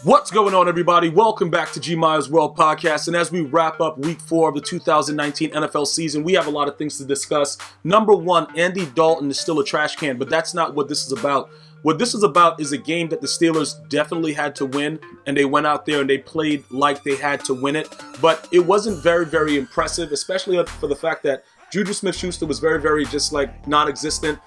What's going on, everybody? Welcome back to GmiasWorld Podcast. And as we wrap up week 4 of the 2019 NFL season, we have a lot of things to discuss. Number one, Andy Dalton is still a trash can, but that's not what this is about. What this is about is a game that the Steelers definitely had to win, and they went out there and they played like they had to win it. But it wasn't very, very impressive, especially for the fact that Juju Smith-Schuster was very, very just like non-existent.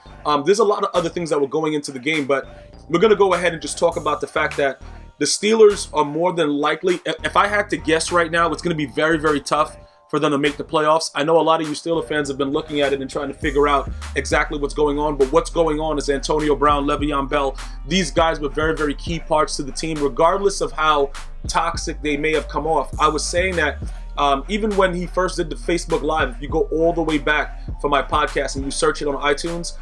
There's a lot of other things that were going into the game, but we're going to go ahead and just talk about the fact that the Steelers are more than likely, if I had to guess right now, it's going to be very, very tough for them to make the playoffs. I know a lot of you Steelers fans have been looking at it and trying to figure out exactly what's going on, but what's going on is Antonio Brown, Le'Veon Bell, these guys were very, very key parts to the team, regardless of how toxic they may have come off. I was saying that even when he first did the Facebook Live, if you go all the way back for my podcast and you search it on iTunes,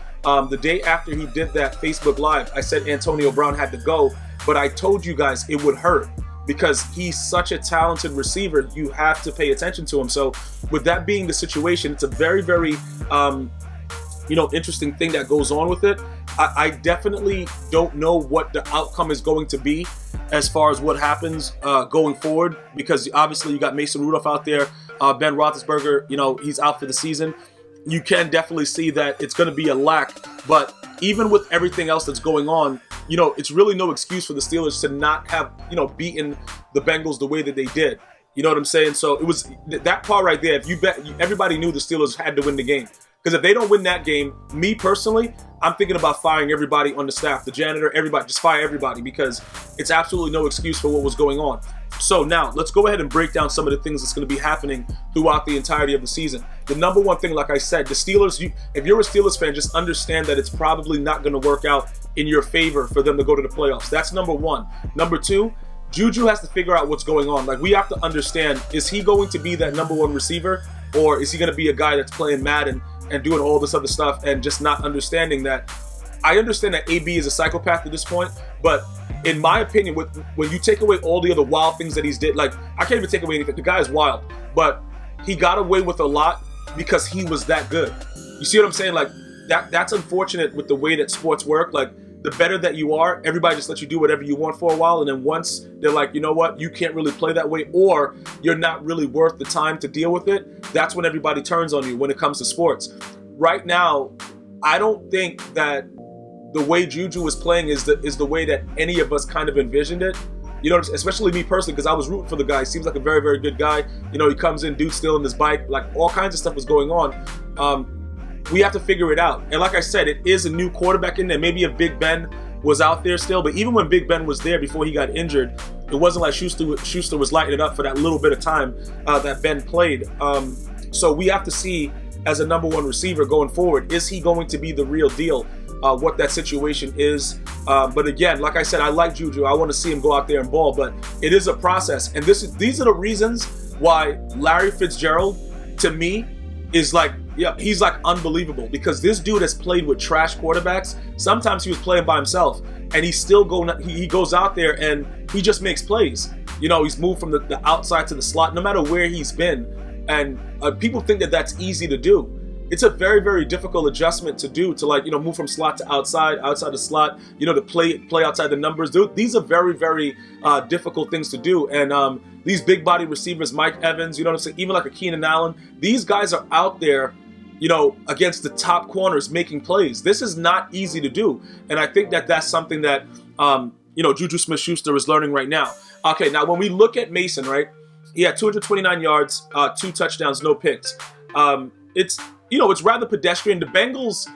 the day after he did that Facebook Live, I said Antonio Brown had to go, but I told you guys it would hurt because he's such a talented receiver. You have to pay attention to him. So with that being the situation, it's a very, very, interesting thing that goes on with it. I definitely don't know what the outcome is going to be as far as what happens going forward, because obviously you got Mason Rudolph out there, Ben Roethlisberger, he's out for the season. You can definitely see that it's going to be a lack, but even with everything else that's going on, it's really no excuse for the Steelers to not have, beaten the Bengals the way that they did. You know what I'm saying? So it was that part right there. If you bet, everybody knew the Steelers had to win the game. Because if they don't win that game, me personally, I'm thinking about firing everybody on the staff, the janitor, everybody, just fire everybody, because it's absolutely no excuse for what was going on. So now let's go ahead and break down some of the things that's going to be happening throughout the entirety of the season. The number one thing, like I said, the Steelers, if you're a Steelers fan, just understand that it's probably not going to work out in your favor for them to go to the playoffs. That's number one. Number two, Juju has to figure out what's going on. Like, we have to understand, is he going to be that number one receiver, or is he going to be a guy that's playing Madden and doing all this other stuff and just not understanding that? I understand that AB is a psychopath at this point, but in my opinion, when you take away all the other wild things that he's did, like, I can't even take away anything. The guy is wild, but he got away with a lot because he was that good. You see what I'm saying? Like, that's unfortunate with the way that sports work. Like, the better that you are, everybody just lets you do whatever you want for a while, and then once they're like, you know what, you can't really play that way, or you're not really worth the time to deal with it, that's when everybody turns on you when it comes to sports. Right now, I don't think that the way Juju is playing is the way that any of us kind of envisioned it. Especially me personally, because I was rooting for the guy. He seems like a very, very good guy. He comes in, dude stealing his bike, like all kinds of stuff was going on. We have to figure it out. And like I said, it is a new quarterback in there. Maybe if Big Ben was out there still, but even when Big Ben was there before he got injured, it wasn't like Schuster was lighting it up for that little bit of time that Ben played. So we have to see, as a number one receiver going forward, is he going to be the real deal? What that situation is. But again, like I said, I like Juju. I want to see him go out there and ball, but it is a process. And these are the reasons why Larry Fitzgerald, to me, is like, he's like unbelievable, because this dude has played with trash quarterbacks. Sometimes he was playing by himself, and he goes out there and he just makes plays. He's moved from the outside to the slot, no matter where he's been. And people think that that's easy to do. It's a very, very difficult adjustment to do, to move from slot to outside to slot, to play outside the numbers. These are very, very difficult things to do. And these big body receivers, Mike Evans, even like a Keenan Allen, these guys are out there, against the top corners making plays. This is not easy to do. And I think that that's something that, Juju Smith-Schuster is learning right now. Okay, now when we look at Mason, right, he had 229 yards, 2 touchdowns, no picks. It's rather pedestrian. The Bengals,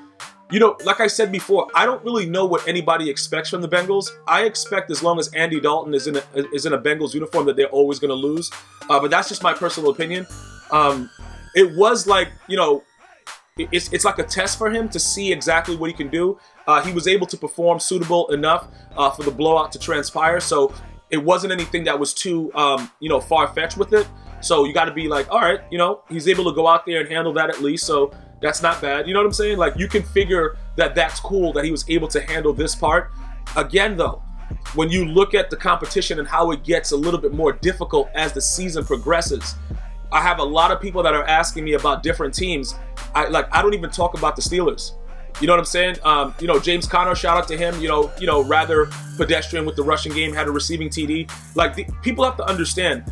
like I said before, I don't really know what anybody expects from the Bengals. I expect, as long as Andy Dalton is in a Bengals uniform, that they're always going to lose. But that's just my personal opinion. It was like, it's like a test for him to see exactly what he can do. He was able to perform suitable enough for the blowout to transpire. So it wasn't anything that was too, far-fetched with it. So you got to be like, all right, he's able to go out there and handle that at least. So that's not bad. You know what I'm saying? Like, you can figure that that's cool that he was able to handle this part. Again, though, when you look at the competition and how it gets a little bit more difficult as the season progresses, I have a lot of people that are asking me about different teams. I don't even talk about the Steelers. You know what I'm saying? James Conner, shout out to him. Rather pedestrian with the rushing game, had a receiving TD. Like, people have to understand.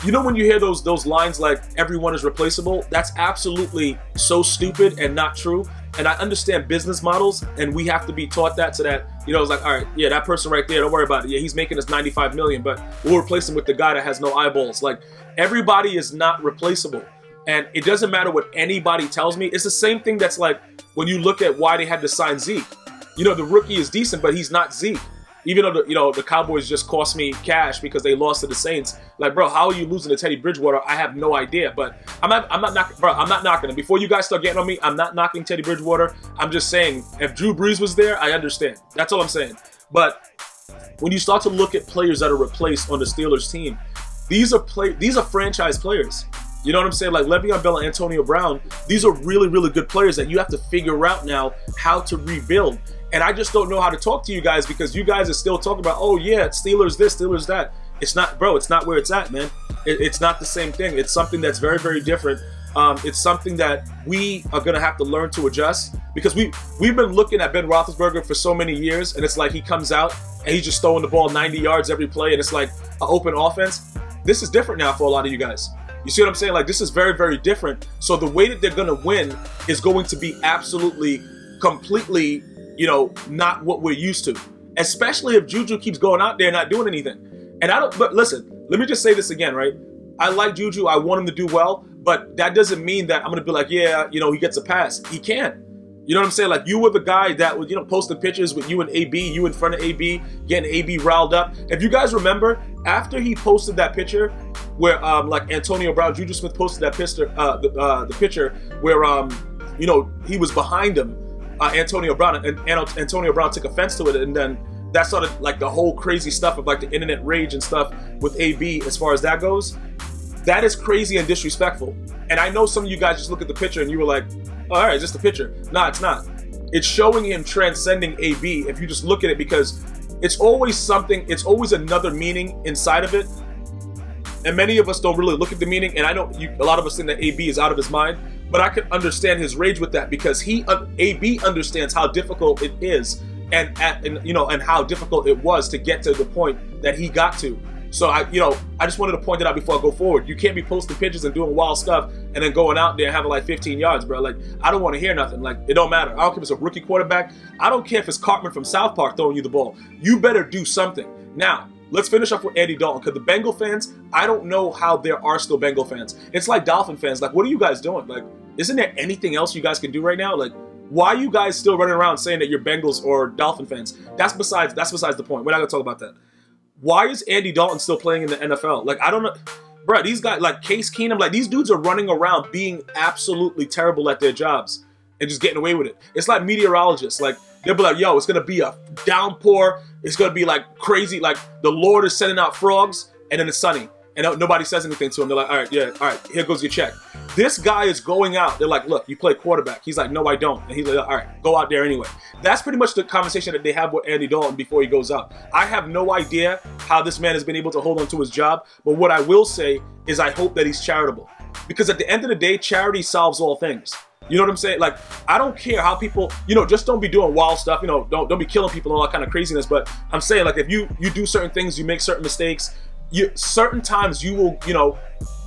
When you hear those lines like everyone is replaceable, that's absolutely so stupid and not true. And I understand business models, and we have to be taught that, so that, it's like, all right, yeah, that person right there, don't worry about it. Yeah, he's making us $95 million, but we'll replace him with the guy that has no eyeballs. Like, everybody is not replaceable. And it doesn't matter what anybody tells me. It's the same thing that's like when you look at why they had to sign Zeke. The rookie is decent, but he's not Zeke. Even though the Cowboys just cost me cash because they lost to the Saints. Like, bro, how are you losing to Teddy Bridgewater? I have no idea. But I'm not knocking him. Before you guys start getting on me, I'm not knocking Teddy Bridgewater. I'm just saying, if Drew Brees was there, I understand. That's all I'm saying. But when you start to look at players that are replaced on the Steelers team, these are franchise players. You know what I'm saying? Like Le'Veon Bell and Antonio Brown, these are really, really good players that you have to figure out now how to rebuild. And I just don't know how to talk to you guys, because you guys are still talking about, oh yeah, Steelers this, Steelers that. It's not, bro, it's not where it's at, man. It's not the same thing. It's something that's very, very different. It's something that we are going to have to learn to adjust, because we've been looking at Ben Roethlisberger for so many years, and it's like he comes out and he's just throwing the ball 90 yards every play, and it's like an open offense. This is different now for a lot of you guys. You see what I'm saying? Like, this is very, very different. So the way that they're going to win is going to be absolutely, completely, not what we're used to. Especially if Juju keeps going out there not doing anything. But listen, let me just say this again, right? I like Juju. I want him to do well. But that doesn't mean that I'm going to be like, yeah, he gets a pass. He can't. You know what I'm saying? Like, you were the guy that was, posting pictures with you and AB, you in front of AB, getting AB riled up. If you guys remember, after he posted that picture where, like Antonio Brown, Juju Smith posted that picture, the picture where, he was behind him, Antonio Brown, and Antonio Brown took offense to it, and then that started like the whole crazy stuff of like the internet rage and stuff with AB as far as that goes. That is crazy and disrespectful. And I know some of you guys just look at the picture and you were like, oh, all right, it's just a picture. No, it's not. It's showing him transcending AB if you just look at it, because it's always something, it's always another meaning inside of it. And many of us don't really look at the meaning. And I know a lot of us think that AB is out of his mind, but I can understand his rage with that, because AB understands how difficult it is and how difficult it was to get to the point that he got to. So I just wanted to point it out before I go forward. You can't be posting pictures and doing wild stuff and then going out there and having like 15 yards, bro. Like, I don't want to hear nothing. Like, it don't matter. I don't care if it's a rookie quarterback. I don't care if it's Cartman from South Park throwing you the ball. You better do something. Now, let's finish up with Andy Dalton, because the Bengal fans, I don't know how there are still Bengal fans. It's like Dolphin fans. Like, what are you guys doing? Like, isn't there anything else you guys can do right now? Like, why are you guys still running around saying that you're Bengals or Dolphin fans? That's besides the point. We're not going to talk about that. Why is Andy Dalton still playing in the NFL? Like, I don't know. Bro, these guys, like Case Keenum, like, these dudes are running around being absolutely terrible at their jobs and just getting away with it. It's like meteorologists. Like, they'll be like, yo, it's going to be a downpour. It's going to be, like, crazy. Like, the Lord is sending out frogs, and then it's sunny. And nobody says anything to him. They're like, all right, here goes your check. This guy is going out. They're like, look, you play quarterback. He's like, no, I don't. And he's like, all right, go out there anyway. That's pretty much the conversation that they have with Andy Dalton before he goes out. I have no idea how this man has been able to hold on to his job. But what I will say is I hope that he's charitable. Because at the end of the day, charity solves all things. You know what I'm saying? Like, I don't care how people, just don't be doing wild stuff. Don't be killing people and all that kind of craziness. But I'm saying, like, if you do certain things, you make certain mistakes, certain times you will,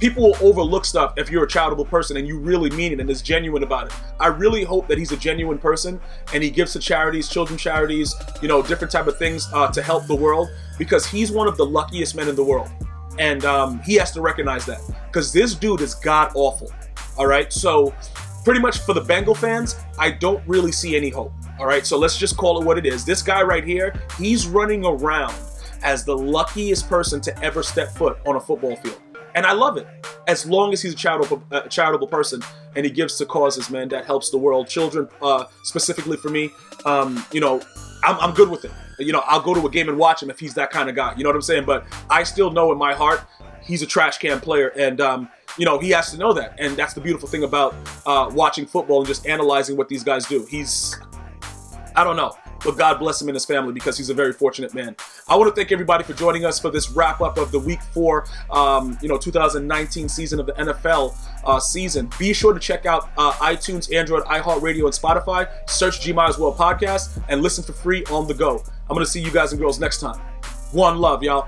people will overlook stuff if you're a charitable person and you really mean it and is genuine about it. I really hope that he's a genuine person and he gives to charities, children's charities, different type of things to help the world, because he's one of the luckiest men in the world. And he has to recognize that, because this dude is god awful. All right. So pretty much for the Bengal fans, I don't really see any hope. All right. So let's just call it what it is. This guy right here, he's running around as the luckiest person to ever step foot on a football field. And I love it, as long as he's a charitable person and he gives to causes, man, that helps the world. Children, specifically for me, I'm good with it. I'll go to a game and watch him if he's that kind of guy. You know what I'm saying? But I still know in my heart he's a trash can player, and he has to know that. And that's the beautiful thing about watching football and just analyzing what these guys do. I don't know. But God bless him and his family, because he's a very fortunate man. I want to thank everybody for joining us for this wrap up of the Week 4, 2019 season of the NFL season. Be sure to check out iTunes, Android, iHeartRadio, and Spotify. Search GmiasWorld Podcast and listen for free on the go. I'm going to see you guys and girls next time. One love, y'all.